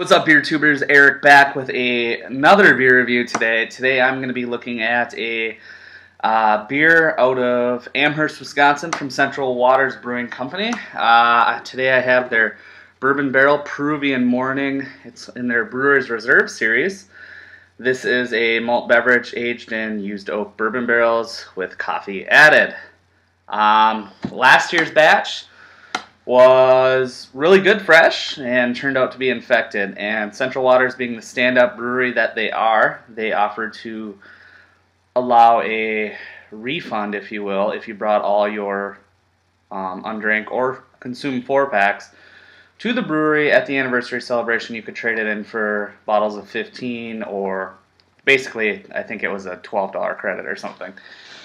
What's up, beer tubers? Eric back with another beer review today. Today I'm going to be looking at a beer out of Amherst, Wisconsin from Central Waters Brewing Company. Today I have their Bourbon Barrel Peruvian Morning. It's in their Brewer's Reserve series. This is a malt beverage aged in used oak bourbon barrels with coffee added. Last year's batch was really good fresh and turned out to be infected, and Central Waters, being the stand-up brewery that they are, they offered to allow a refund, if you will, if you brought all your undrank or consumed 4-packs to the brewery at the anniversary celebration. You could trade it in for bottles of 15, or basically I think it was a $12 credit or something.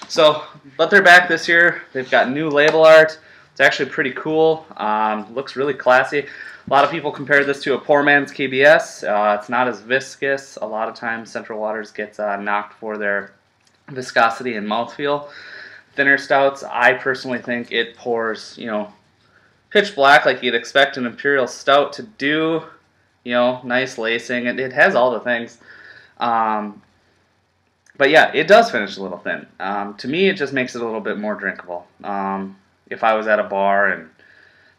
So, but they're back this year. They've got new label art. It's actually pretty cool. Looks really classy. A lot of people compare this to a poor man's KBS. It's not as viscous. A lot of times Central Waters gets knocked for their viscosity and mouthfeel. Thinner stouts, I personally think it pours, pitch black like you'd expect an Imperial stout to do. Nice lacing. It has all the things. But yeah, it does finish a little thin. To me, it just makes it a little bit more drinkable. If I was at a bar and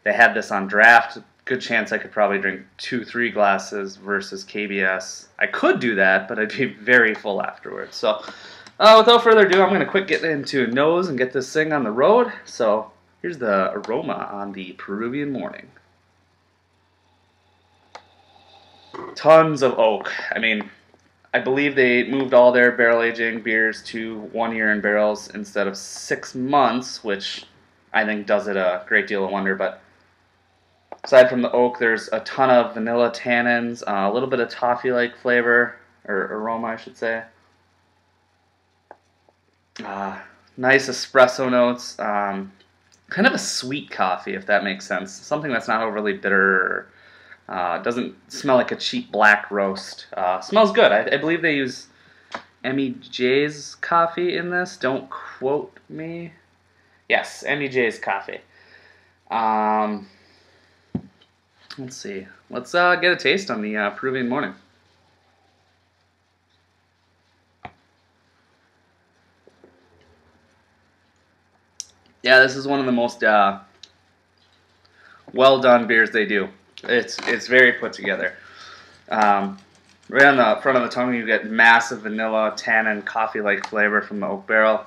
they had this on draft, good chance I could probably drink 2-3 glasses versus KBS. I could do that, but I'd be very full afterwards. So without further ado, I'm going to quick get into nose and get this thing on the road. So here's the aroma on the Peruvian Morning. Tons of oak. I believe they moved all their barrel aging beers to 1 year in barrels instead of 6 months, which I think does it a great deal of wonder. But aside from the oak, there's a ton of vanilla tannins, a little bit of toffee-like flavor, or aroma, I should say. Nice espresso notes. Kind of a sweet coffee, if that makes sense. Something that's not overly bitter. Doesn't smell like a cheap black roast. Smells good. I believe they use MEJ's coffee in this. Don't quote me. Yes, MEJ's coffee. Let's see. Let's get a taste on the Peruvian Morning. Yeah, this is one of the most well done beers they do. It's very put together. Right on the front of the tongue, you get massive vanilla, tannin, coffee-like flavor from the oak barrel,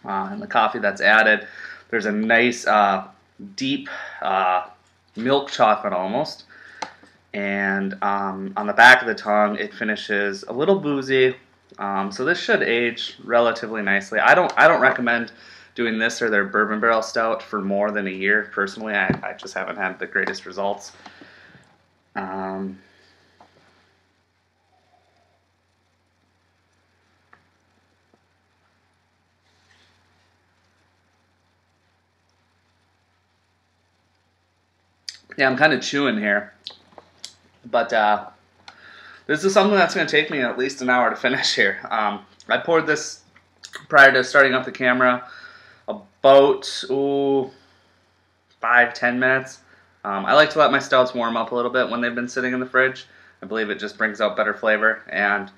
and the coffee that's added. There's a nice, deep milk chocolate almost, and on the back of the tongue, it finishes a little boozy. So this should age relatively nicely. I don't recommend doing this or their bourbon barrel stout for more than a year. Personally, I just haven't had the greatest results. Yeah, I'm kind of chewing here, but this is something that's going to take me at least an hour to finish here. I poured this prior to starting up the camera about 5-10 minutes. I like to let my stouts warm up a little bit when they've been sitting in the fridge. I believe it just brings out better flavor, and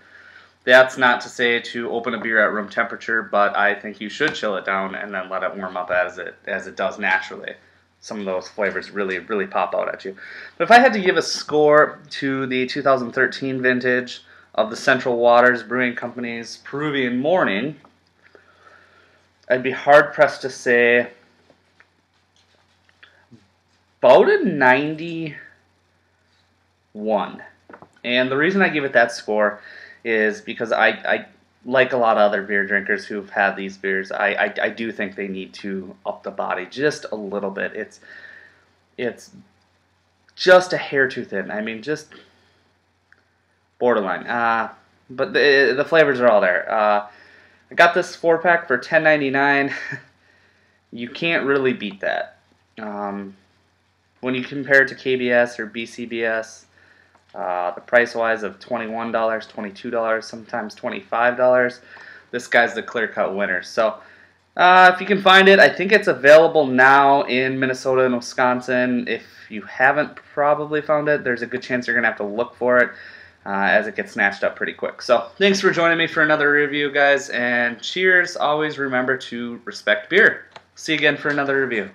that's not to say to open a beer at room temperature, but I think you should chill it down and then let it warm up as it does naturally. Some of those flavors really pop out at you. But if I had to give a score to the 2013 vintage of the Central Waters Brewing Company's Peruvian Morning, I'd be hard-pressed to say about a 91. And the reason I give it that score is because I like a lot of other beer drinkers who've had these beers, I do think they need to up the body just a little bit. It's just a hair too thin. Just borderline. But the flavors are all there. I got this 4-pack for $10.99. You can't really beat that. When you compare it to KBS or BCBS, the price-wise of $21, $22, sometimes $25, this guy's the clear-cut winner. So If you can find it, I think it's available now in Minnesota and Wisconsin. If you haven't probably found it, there's a good chance you're going to have to look for it as it gets snatched up pretty quick. So thanks for joining me for another review, guys, and cheers. Always remember to respect beer. See you again for another review.